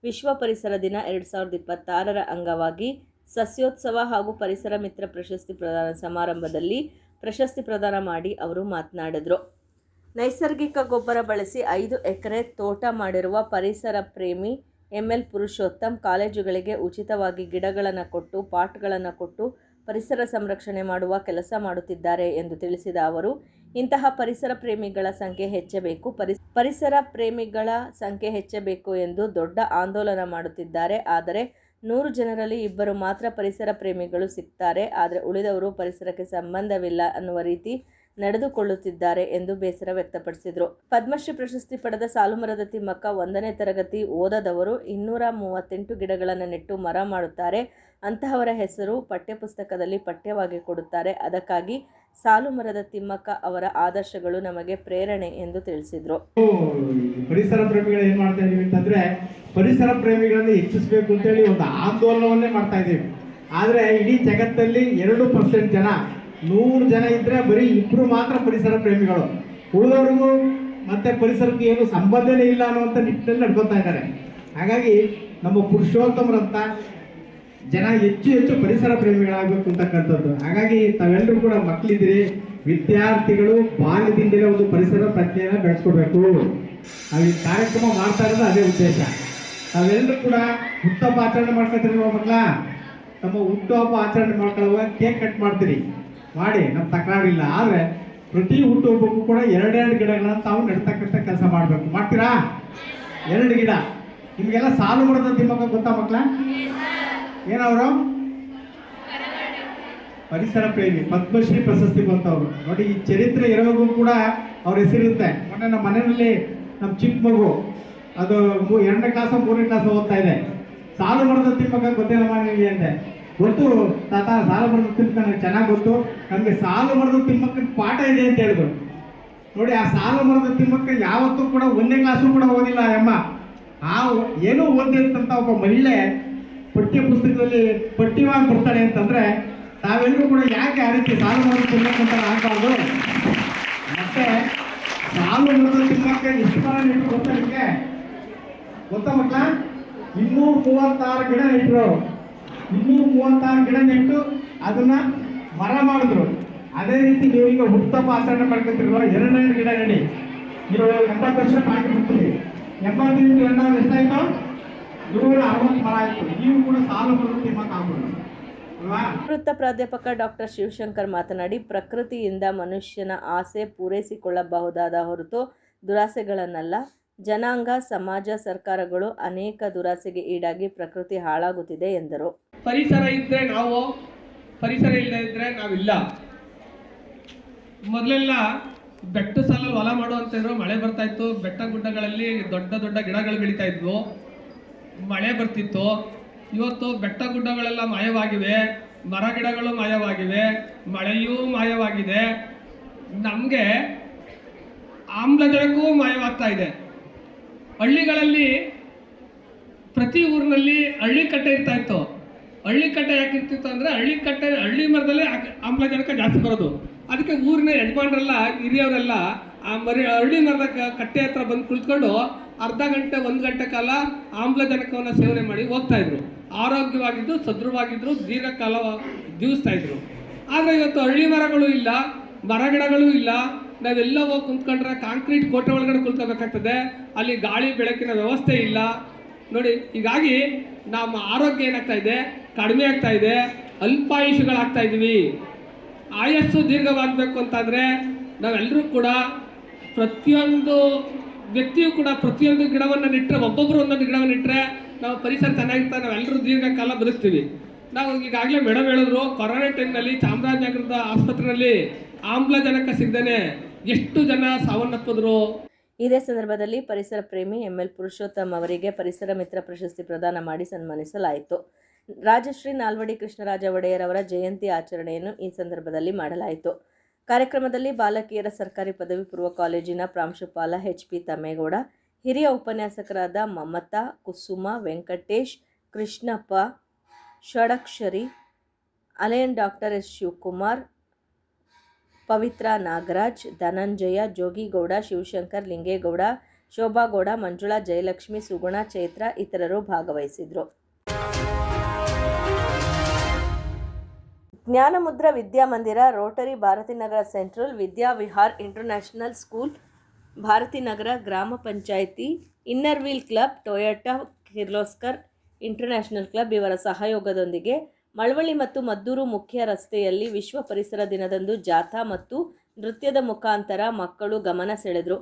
ವಿಶ್ವ ಪರಿಸರ ದಿನ 2026ರ ಅಂಗವಾಗಿ ಸಸ್ಯೋತ್ಸವ ಹಾಗೂ ಪರಿಸರ ಮಿತ್ರ ಪ್ರಶಸ್ತಿ ಪ್ರದಾನ ಸಮಾರಂಭದಲ್ಲಿ ಪ್ರಶಸ್ತಿ ಪ್ರದಾನ ಮಾಡಿ ಅವರು ಮಾತನಾಡಿದರು. ನೈಸರ್ಗಿಕ ಗೊಬ್ಬರ ಬಳಸಿ 5 ಎಕರೆ ತೋಟ ಮಾಡಿರುವ ಪರಿಸರ ಪ್ರೇಮಿ ML ಪುರುಷೋತ್ತಮ್ ಕಾಲೇಜುಗಳಿಗೆ ಉಚಿತವಾಗಿ ಗಿಡಗಳನ್ನು ಕೊಟ್ಟು ಪಾಟ್ಗಳನ್ನು ಕೊಟ್ಟು ಪರಿಸರ ಸಂರಕ್ಷಣೆ ಮಾಡುವ ಕೆಲಸ ಮಾಡುತ್ತಿದ್ದಾರೆ ಎಂದು ತಿಳಿಸಿದ ಅವರು, ಇಂತಹ ಪರಿಸರ ಪ್ರೇಮಿಗಳ ಸಂಖ್ಯೆ ಹೆಚ್ಚಬೇಕು, ಪರಿಸರ ಪ್ರೇಮಿಗಳ ಸಂಖ್ಯೆ ಹೆಚ್ಚಬೇಕು ಎಂದು ದೊಡ್ಡ ಆಂದೋಲನ ಮಾಡುತ್ತಿದ್ದಾರೆ. ಆದರೆ 100 ಜನರಲ್ಲಿ 2 ಮಾತ್ರ ಪರಿಸರ ಪ್ರೇಮಿಗಳು ಸಿಗ್ತಾರೆ. ಆದರೆ ಉಳಿದವರು ಪರಿಸರಕ್ಕೆ ಸಂಬಂಧವಿಲ್ಲ ಅನ್ನುವ ರೀತಿ ನಡೆದುಕೊಳ್ಳುತ್ತಿದ್ದಾರೆ ಎಂದು ಬೇಸರ ವ್ಯಕ್ತಪಡಿಸಿದರು. ಪದ್ಮಶ್ರೀ ಪ್ರಶಸ್ತಿ ಪಡೆದ ಸಾಲುಮರದ ತಿಮ್ಮಕ್ಕ 1ನೇ ತರಗತಿ ಓದದವರು 238 ಗಿಡಗಳನ್ನು ನೆಟ್ಟು ಮರ ಮಾಡುತ್ತಾರೆ. ಅಂತಹವರ ಹೆಸರು ಪಠ್ಯಪುಸ್ತಕದಲ್ಲಿ ಪಠ್ಯವಾಗಿ ಕೊಡುತ್ತಾರೆ. ಅದಕ್ಕಾಗಿ ಸಾಲುಮರದ ತಿಮ್ಮಕ್ಕ ಅವರ ಆದರ್ಶಗಳು ನಮಗೆ ಪ್ರೇರಣೆ ಎಂದು ತಿಳಿಸಿದರು. ಪರಿಸರ ಪ್ರೇಮಿಗಳು ಏನ್ ಮಾಡ್ತಾ ಇದೀವಿ ಅಂತಂದ್ರೆ, ಪರಿಸರ ಪ್ರೇಮಿಗಳನ್ನು ಹೆಚ್ಚಿಸಬೇಕು ಅಂತೇಳಿ ಒಂದು ಆಂದೋಲನವನ್ನೇ ಮಾಡ್ತಾ ಇದೀವಿ. ಆದ್ರೆ ಇಡೀ ಜಗತ್ತಲ್ಲಿ 2% ಜನ, 100 ಜನ ಇದ್ರೆ ಬರೀ 2 ಮಾತ್ರ ಪರಿಸರ ಪ್ರೇಮಿಗಳು. ಉಳಿದವ್ರಿಗೂ ಮತ್ತೆ ಪರಿಸರಕ್ಕೆ ಏನು ಸಂಬಂಧನೇ ಇಲ್ಲ ಅನ್ನುವಂಥ ನಿಟ್ಟಿನಲ್ಲಿ ನಡ್ಕೊತಾ ಇದ್ದಾರೆ. ಹಾಗಾಗಿ ನಮ್ಮ ಪುರುಷೋತ್ತಮರಂತ ಜನ ಹೆಚ್ಚು ಪರಿಸರ ಪ್ರೇಮಿಗಳಾಗಬೇಕು ಅಂತಕ್ಕಂಥದ್ದು. ಹಾಗಾಗಿ ತಾವೆಲ್ಲರೂ ಕೂಡ ಮಕ್ಕಳಿದ್ದೀರಿ, ವಿದ್ಯಾರ್ಥಿಗಳು ಬಾಲ್ಯದಿಂದಲೇ ಒಂದು ಪರಿಸರ ಪ್ರಜ್ಞೆಯನ್ನು ಬೆಳೆಸ್ಕೊಡ್ಬೇಕು. ಈ ಕಾರ್ಯಕ್ರಮ ಮಾಡ್ತಾ ಇರೋದು ಅದೇ ಉದ್ದೇಶ. ತಾವೆಲ್ಲರೂ ಕೂಡ ಹುಟ್ಟುಹಬ್ಬ ಆಚರಣೆ ಮಾಡ್ಕೊತೀರಿ ಮಕ್ಕಳ, ತಮ್ಮ ಹುಟ್ಟುಹಬ್ಬ ಆಚರಣೆ ಮಾಡ್ಕೊಳ್ಳುವಾಗ ಕೇಕ್ ಕಟ್ ಮಾಡ್ತೀರಿ, ಮಾಡಿ, ನಮ್ಮ ತಕರಾರಿಲ್ಲ. ಆದರೆ ಪ್ರತಿ ಹುಟ್ಟುಹಬ್ಬಕ್ಕೂ ಕೂಡ 2 ಗಿಡಗಳನ್ನ ತಾವು ನೆಡ್ತಕ್ಕಂಥ ಕೆಲಸ ಮಾಡಬೇಕು. ಮಾಡ್ತೀರಾ? 2 ಗಿಡ. ನಿಮಗೆಲ್ಲ ಸಾಲುಮರದ ತಿಮ್ಮಕ್ಕ ಗೊತ್ತಾ ಮಕ್ಕಳ? ಏನವರು? ಪರಿಸರ ಪ್ರೇಮಿ, ಪದ್ಮಶ್ರೀ ಪ್ರಶಸ್ತಿ ಬಂತವ್ರು. ನೋಡಿ, ಈ ಚರಿತ್ರೆ ಇರೋವರೆಗೂ ಕೂಡ ಅವ್ರ ಹೆಸರಿರುತ್ತೆ. ಮೊನ್ನೆ ನಮ್ಮ ಮನೆಯಲ್ಲಿ ನಮ್ಮ ಚಿಕ್ಕ ಮಗು, ಅದು 2ನೇ ಕ್ಲಾಸ್ 3ನೇ ಕ್ಲಾಸ್ ಓದ್ತಾ ಇದೆ. ಸಾಲುಮರದ ತಿಮ್ಮಕ್ಕ ಗೊತ್ತೇನಮ್ಮ ನಿಮಗೆ ಅಂದೆ. ಗೊತ್ತು ತಾತ, ಸಾಲುಮರದ ತಿಮ್ಮಕ್ಕ ನನಗೆ ಚೆನ್ನಾಗಿ ಗೊತ್ತು, ನಮಗೆ ಸಾಲುಮರದ ತಿಮ್ಮಕ್ಕನ ಪಾಠ ಇದೆ ಅಂತ ಹೇಳಿದ್ರು. ನೋಡಿ, ಆ ಸಾಲುಮರದ ತಿಮ್ಮಕ್ಕ ಯಾವತ್ತೂ ಕೂಡ 1ನೇ ಕ್ಲಾಸು ಕೂಡ ಓದಿಲ್ಲ ಅಮ್ಮ. ಏನೋ ಓದಿರ್ತಂತ ಒಬ್ಬ ಮಹಿಳೆ ಪಠ್ಯ ಪುಸ್ತಕದಲ್ಲಿ ಪಠ್ಯವಾಗಿ ಬರ್ತಾಳೆ ಅಂತಂದ್ರೆ, ತಾವೆಲ್ಲರೂ ಕೂಡ ಯಾಕೆ ಆ ರೀತಿ ಸಾಲುಮರದ ತಿಮ್ಮಕ್ಕ ಅಂತ ಆಗಬಾರ್ದು? ಮತ್ತೆ ಸಾಲುಮರದ ತಿಮ್ಮಕ್ಕ ಎಷ್ಟು ಮರ ನೆಟ್ಟರು ಗೊತ್ತಾ ನಿಮಗೆ? ಗೊತ್ತಾ ಮಕ್ಕಳ? 236 ಗಿಡ ನೆಟ್ಟರು. 236 ಗಿಡ ನೆಟ್ಟು ಅದನ್ನ ಮರ ಮಾಡಿದ್ರು. ಅದೇ ರೀತಿ ನೀವು ಈಗ ಹುಟ್ಟುಹಬ್ಬ ಆಚರಣೆ ಮಾಡ್ಕೊತಿರುವ 2 ಗಿಡ ನೆಡಿ. ನೀವು 80 ವರ್ಷ ಬಾಕಿ ಬಿಡ್ತೀವಿ. 80 ಇಂಟು 2 ಎಷ್ಟಾಯ್ತು? 160 ಮರ ಆಯ್ತು. ನೀವು ಕೂಡ ಸಾಲುಮರದ ತಿಮ್ಮಕ್ಕ ಆಗ್ಬೋದು. ನಿವೃತ್ತ ಪ್ರಾಧ್ಯಾಪಕ ಡಾಕ್ಟರ್ ಶಿವಶಂಕರ್ ಮಾತನಾಡಿ, ಪ್ರಕೃತಿಯಿಂದ ಮನುಷ್ಯನ ಆಸೆ ಪೂರೈಸಿಕೊಳ್ಳಬಹುದಾದ ಹೊರತು ದುರಾಸೆಗಳನ್ನಲ್ಲ. ಜನಾಂಗ, ಸಮಾಜ, ಸರ್ಕಾರಗಳು ಅನೇಕ ದುರಾಸೆಗೆ ಈಡಾಗಿ ಪ್ರಕೃತಿ ಹಾಳಾಗುತ್ತಿದೆ ಎಂದರು. ಪರಿಸರ ಇದ್ರೆ ನಾವು, ಪರಿಸರ ಇಲ್ಲದೆ ಇದ್ರೆ ನಾವಿಲ್ಲ. ಮೊದಲೆಲ್ಲ ಬೆಟ್ಟ ಸಾಲಲ್ಲಿ ಹೊಲ ಮಾಡುವಂತಿದ್ರು, ಮಳೆ ಬರ್ತಾ ಇತ್ತು, ಬೆಟ್ಟ ಗುಡ್ಡಗಳಲ್ಲಿ ದೊಡ್ಡ ದೊಡ್ಡ ಗಿಡಗಳು ಬೆಳೀತಾ ಇದ್ವು, ಮಳೆ ಬರ್ತಿತ್ತು. ಇವತ್ತು ಬೆಟ್ಟ ಗುಡ್ಡಗಳೆಲ್ಲ ಮಾಯವಾಗಿವೆ, ಮರ ಗಿಡಗಳು ಮಾಯವಾಗಿವೆ, ಮಳೆಯೂ ಮಾಯವಾಗಿದೆ. ನಮಗೆ ಆಮ್ಲಜನಕವೂ ಮಾಯವಾಗ್ತಾ ಇದೆ. ಹಳ್ಳಿಗಳಲ್ಲಿ ಪ್ರತಿ ಊರಿನಲ್ಲಿ ಹಳ್ಳಿ ಕಟ್ಟೆ ಇರ್ತಾ ಇತ್ತು. ಹಳ್ಳಿ ಕಟ್ಟೆ ಯಾಕೆ ಇರ್ತಿತ್ತು ಅಂದರೆ, ಹಳ್ಳಿ ಮರದಲ್ಲೇ ಆಮ್ಲಜನಕ ಜಾಸ್ತಿ ಬರೋದು. ಅದಕ್ಕೆ ಊರಿನ ಯಜಮಾನರೆಲ್ಲ, ಹಿರಿಯವರೆಲ್ಲ ಆ ಹಳ್ಳಿ ಮರದ ಕಟ್ಟೆ ಹತ್ರ ಬಂದು ಕುಳಿತುಕೊಂಡು ಅರ್ಧ ಗಂಟೆ 1 ಗಂಟೆ ಕಾಲ ಆಮ್ಲಜನಕವನ್ನು ಸೇವನೆ ಮಾಡಿ ಹೋಗ್ತಾ ಇದ್ರು. ಆರೋಗ್ಯವಾಗಿದ್ದು, ಸದೃಢವಾಗಿದ್ರು, ದೀರ್ಘಕಾಲ ಜೀವಿಸ್ತಾ ಇದ್ರು. ಆದರೆ ಇವತ್ತು ಹಳ್ಳಿ ಮರಗಳು ಇಲ್ಲ, ಮರಗಿಡಗಳು ಇಲ್ಲ. ನಾವೆಲ್ಲ ಹೋಗಿ ಕುಂತ್ಕೊಂಡ್ರೆ ಕಾಂಕ್ರೀಟ್ ಕೋಟೆ ಒಳಗಡೆ ಕುತ್ಕೋಬೇಕಾಗ್ತದೆ. ಅಲ್ಲಿ ಗಾಳಿ ಬೆಳಕಿನ ವ್ಯವಸ್ಥೆ ಇಲ್ಲ. ನೋಡಿ, ಹೀಗಾಗಿ ನಮ್ಮ ಆರೋಗ್ಯ ಏನಾಗ್ತಾ ಇದೆ? ಕಡಿಮೆ ಆಗ್ತಾ ಇದೆ. ಅಲ್ಪಾಯುಷಿಗಳಾಗ್ತಾ ಇದ್ದೀವಿ. ಆಯಸ್ಸು ದೀರ್ಘವಾಗಬೇಕು ಅಂತಂದರೆ ನಾವೆಲ್ಲರೂ ಕೂಡ, ಪ್ರತಿಯೊಂದು ವ್ಯಕ್ತಿಯು ಕೂಡ ಪ್ರತಿಯೊಂದು ಗಿಡವನ್ನು ನೆಟ್ಟರೆ, ಒಬ್ಬೊಬ್ಬರು ಒಂದೊಂದು ಗಿಡವನ್ನು ನೆಟ್ಟರೆ ನಾವು ಪರಿಸರ ಚೆನ್ನಾಗಿರ್ತಾರೆ, ನಾವೆಲ್ಲರೂ ದೀರ್ಘಕಾಲ ಬದುಕ್ತೀವಿ. ನಾವು ಈಗಾಗಲೇ ಮೇಡಮ್ ಹೇಳಿದ್ರು, ಕೊರೋನಾ ಟೈಮ್ನಲ್ಲಿ ಚಾಮರಾಜನಗರದ ಆಸ್ಪತ್ರೆಯಲ್ಲಿ ಆಮ್ಲಜನಕ ಸಿಗದೇನೆ ಎಷ್ಟು ಜನ ಸಾವನ್ನಪ್ಪಿದ್ರು. ಇದೇ ಸಂದರ್ಭದಲ್ಲಿ ಪರಿಸರ ಪ್ರೇಮಿ ಎಂಎಲ್ ಪುರುಷೋತ್ತಮ್ ಅವರಿಗೆ ಪರಿಸರ ಮಿತ್ರ ಪ್ರಶಸ್ತಿ ಪ್ರದಾನ ಮಾಡಿ ಸನ್ಮಾನಿಸಲಾಯಿತು. ರಾಜಶ್ರೀ ನಾಲ್ವಡಿ ಕೃಷ್ಣರಾಜ ಒಡೆಯರ್ ಅವರ ಜಯಂತಿ ಆಚರಣೆಯನ್ನು ಈ ಸಂದರ್ಭದಲ್ಲಿ ಮಾಡಲಾಯಿತು. ಕಾರ್ಯಕ್ರಮದಲ್ಲಿ ಬಾಲಕಿಯರ ಸರ್ಕಾರಿ ಪದವಿ ಪೂರ್ವ ಕಾಲೇಜಿನ ಪ್ರಾಂಶುಪಾಲ HP ತಮ್ಮೇಗೌಡ, ಹಿರಿಯ ಉಪನ್ಯಾಸಕರಾದ Mamatha, Kusuma, Venkatesh, Krishnappa, Shadakshari, alliance doctor S Shivakumar, Pavitra Nagaraj, Dhananjaya, Jogigowda, Shivashankar, Lingegowda, Shobhagowda, Manjula, Jayalakshmi, Suguna, Chaitra ಇತರರು ಭಾಗವಹಿಸಿದರು. Jnanamudra Vidyamandira, rotary, Bharathinagar central, Vidyavihar international school, Bharathinagar ಗ್ರಾಮ panchayat, inner wheel club, Toyota Kirloskar international club ಇವರ ಸಹಯೋಗದೊಂದಿಗೆ ಮಳವಳ್ಳಿ ಮತ್ತು ಮದ್ದೂರು ಮುಖ್ಯ ರಸ್ತೆಯಲ್ಲಿ ವಿಶ್ವ ಪರಿಸರ ದಿನದಂದು ಜಾಥಾ ಮತ್ತು ನೃತ್ಯದ ಮುಖಾಂತರ ಮಕ್ಕಳು ಗಮನ ಸೆಳೆದರು.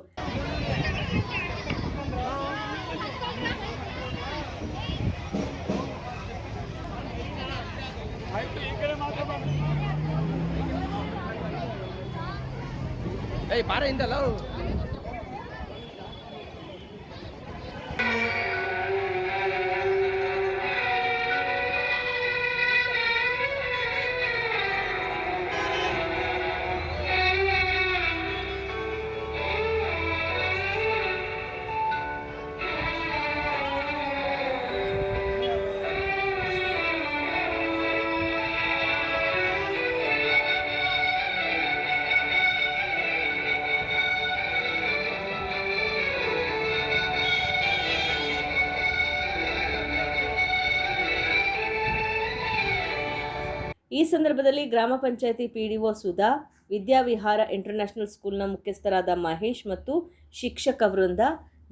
ಈ ಸಂದರ್ಭದಲ್ಲಿ ಗ್ರಾಮ ಪಂಚಾಯಿತಿ PDO ಸುಧಾ, ವಿದ್ಯಾವಿಹಾರ ಇಂಟರ್ನ್ಯಾಷನಲ್ ಸ್ಕೂಲ್ನ ಮುಖ್ಯಸ್ಥರಾದ ಮಹೇಶ್ ಮತ್ತು ಶಿಕ್ಷಕ ವೃಂದ,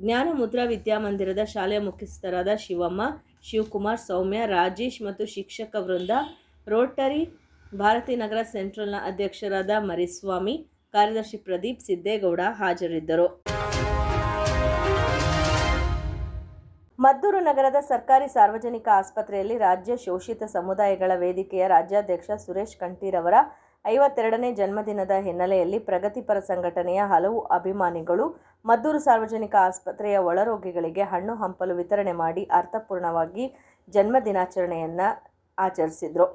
ಜ್ಞಾನ ಮುದ್ರಾ ವಿದ್ಯಾಮಂದಿರದ ಶಾಲೆಯ ಮುಖ್ಯಸ್ಥರಾದ ಶಿವಮ್ಮ, ಶಿವಕುಮಾರ್, ಸೌಮ್ಯ, ರಾಜೇಶ್ ಮತ್ತು ಶಿಕ್ಷಕ ವೃಂದ, ರೋಟರಿ ಭಾರತೀನಗರ ಸೆಂಟ್ರಲ್ನ ಅಧ್ಯಕ್ಷರಾದ ಮರಿಸ್ವಾಮಿ, ಕಾರ್ಯದರ್ಶಿ ಪ್ರದೀಪ್, ಸಿದ್ದೇಗೌಡ ಹಾಜರಿದ್ದರು. ಮದ್ದೂರು ನಗರದ ಸರ್ಕಾರಿ ಸಾರ್ವಜನಿಕ ಆಸ್ಪತ್ರೆಯಲ್ಲಿ ರಾಜ್ಯ ಶೋಷಿತ ಸಮುದಾಯಗಳ ವೇದಿಕೆಯ ರಾಜ್ಯಾಧ್ಯಕ್ಷ ಸುರೇಶ್ ಕಂಠೀರವರ 52ನೇ ಜನ್ಮದಿನದ ಹಿನ್ನೆಲೆಯಲ್ಲಿ ಪ್ರಗತಿಪರ ಸಂಘಟನೆಯ ಹಲವು ಅಭಿಮಾನಿಗಳು ಮದ್ದೂರು ಸಾರ್ವಜನಿಕ ಆಸ್ಪತ್ರೆಯ ಒಳರೋಗಿಗಳಿಗೆ ಹಣ್ಣು ಹಂಪಲು ವಿತರಣೆ ಮಾಡಿ ಅರ್ಥಪೂರ್ಣವಾಗಿ ಜನ್ಮದಿನಾಚರಣೆಯನ್ನು ಆಚರಿಸಿದರು.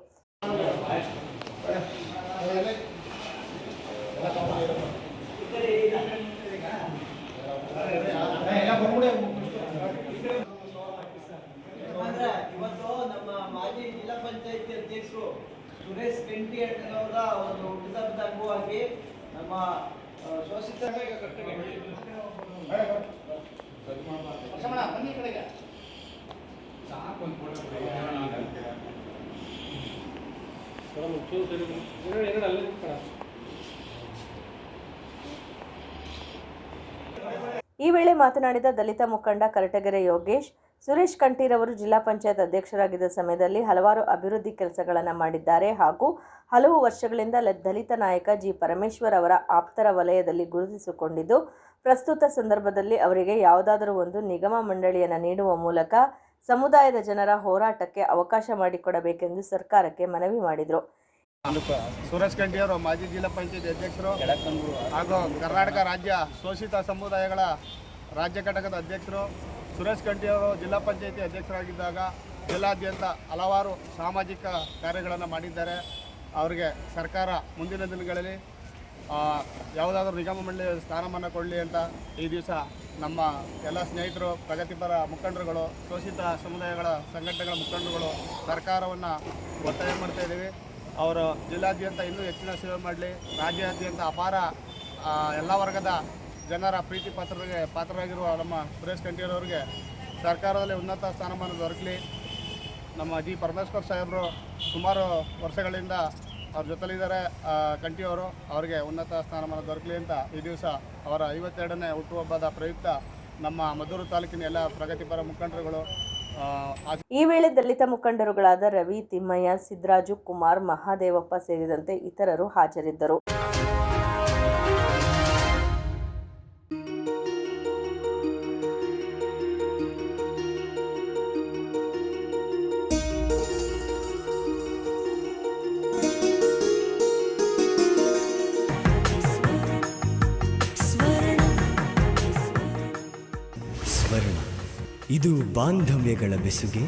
ಇವತ್ತು ನಮ್ಮ ಮಾಜಿ ಜಿಲ್ಲಾ ಪಂಚಾಯತಿ ಅಧ್ಯಕ್ಷರು ಸುರೇಶ್ ಕಂಠಿ ಅವರ ಒಂದು ಹುಟ್ಟುಹಬ್ಬದ ಅಂಗವಾಗಿ ನಮ್ಮ ಶೋಷಿತ ಈ ವೇಳೆ ಮಾತನಾಡಿದ ದಲಿತ ಮುಖಂಡ ಕರಟಗೆರೆ ಯೋಗೇಶ್, ಸುರೇಶ್ ಕಂಠೀರವರು ಜಿಲ್ಲಾ ಪಂಚಾಯತ್ ಅಧ್ಯಕ್ಷರಾಗಿದ್ದ ಸಮಯದಲ್ಲಿ ಹಲವಾರು ಅಭಿವೃದ್ಧಿ ಕೆಲಸಗಳನ್ನು ಮಾಡಿದ್ದಾರೆ ಹಾಗೂ ಹಲವು ವರ್ಷಗಳಿಂದ ದಲಿತ ನಾಯಕ ಜಿ ಪರಮೇಶ್ವರ್ ಅವರ ಆಪ್ತರ ವಲಯದಲ್ಲಿ ಗುರುತಿಸಿಕೊಂಡಿದ್ದು, ಪ್ರಸ್ತುತ ಸಂದರ್ಭದಲ್ಲಿ ಅವರಿಗೆ ಯಾವುದಾದರೂ ಒಂದು ನಿಗಮ ಮಂಡಳಿಯನ್ನು ನೀಡುವ ಮೂಲಕ ಸಮುದಾಯದ ಜನರ ಹೋರಾಟಕ್ಕೆ ಅವಕಾಶ ಮಾಡಿಕೊಡಬೇಕೆಂದು ಸರ್ಕಾರಕ್ಕೆ ಮನವಿ ಮಾಡಿದರು. ಸುರೇಶ್ ಕಂಠಿ ಅವರು ಮಾಜಿ ಜಿಲ್ಲಾ ಪಂಚಾಯತ್ ಅಧ್ಯಕ್ಷರು ಹಾಗೂ ಕರ್ನಾಟಕ ರಾಜ್ಯ ಶೋಷಿತ ಸಮುದಾಯಗಳ ರಾಜ್ಯ ಘಟಕದ ಅಧ್ಯಕ್ಷರು. ಸುರೇಶ್ ಕಂಠಿ ಅವರು ಜಿಲ್ಲಾ ಪಂಚಾಯತಿ ಅಧ್ಯಕ್ಷರಾಗಿದ್ದಾಗ ಜಿಲ್ಲಾದ್ಯಂತ ಹಲವಾರು ಸಾಮಾಜಿಕ ಕಾರ್ಯಗಳನ್ನು ಮಾಡಿದ್ದಾರೆ. ಅವರಿಗೆ ಸರ್ಕಾರ ಮುಂದಿನ ದಿನಗಳಲ್ಲಿ ಯಾವುದಾದ್ರೂ ನಿಗಮ ಮಂಡಳಿ ಸ್ಥಾನಮಾನ ಕೊಡಲಿ ಅಂತ ಈ ದಿವಸ ನಮ್ಮ ಎಲ್ಲ ಸ್ನೇಹಿತರು, ಪ್ರಗತಿಪರ ಮುಖಂಡರುಗಳು, ಶೋಷಿತ ಸಮುದಾಯಗಳ ಸಂಘಟನೆಗಳ ಮುಖಂಡರುಗಳು ಸರ್ಕಾರವನ್ನು ಒತ್ತಾಯ ಮಾಡ್ತಾ ಇದ್ದೀವಿ. ಅವರು ಜಿಲ್ಲಾದ್ಯಂತ ಇನ್ನೂ ಹೆಚ್ಚಿನ ಸೇವೆ ಮಾಡಲಿ, ರಾಜ್ಯಾದ್ಯಂತ ಅಪಾರ ಎಲ್ಲ ವರ್ಗದ ಜನರ ಪ್ರೀತಿ ಪಾತ್ರರಾಗಿರುವ ನಮ್ಮ ಸುರೇಶ್ ಕಂಠೀರವರಿಗೆ ಸರ್ಕಾರದಲ್ಲಿ ಉನ್ನತ ಸ್ಥಾನಮಾನ ದೊರಕಲಿ. ನಮ್ಮ ಜಿ ಪರಮೇಶ್ವರ್ ಸಾಹೇಬರು ಸುಮಾರು ವರ್ಷಗಳಿಂದ ಅವ್ರ ಜೊತೆಲಿದ್ದಾರೆ. ಕಂಠಿಯವರು ಅವರಿಗೆ ಉನ್ನತ ಸ್ಥಾನಮಾನ ದೊರಕಲಿ ಅಂತ ಈ ದಿವಸ ಅವರ 52ನೇ ಹುಟ್ಟುಹಬ್ಬದ ಪ್ರಯುಕ್ತ ನಮ್ಮ ಮದ್ದೂರು ತಾಲೂಕಿನ ಎಲ್ಲ ಪ್ರಗತಿಪರ ಮುಖಂಡರುಗಳು. ಈ ವೇಳೆ ದಲಿತ ಮುಖಂಡರುಗಳಾದ ರವಿ, ತಿಮ್ಮಯ್ಯ, ಸಿದ್ದರಾಜು, ಕುಮಾರ್, ಮಹಾದೇವಪ್ಪ ಸೇರಿದಂತೆ ಇತರರು ಹಾಜರಿದ್ದರು. ಇದು ಬಾಂಧವ್ಯಗಳ ಬೆಸುಗೆ,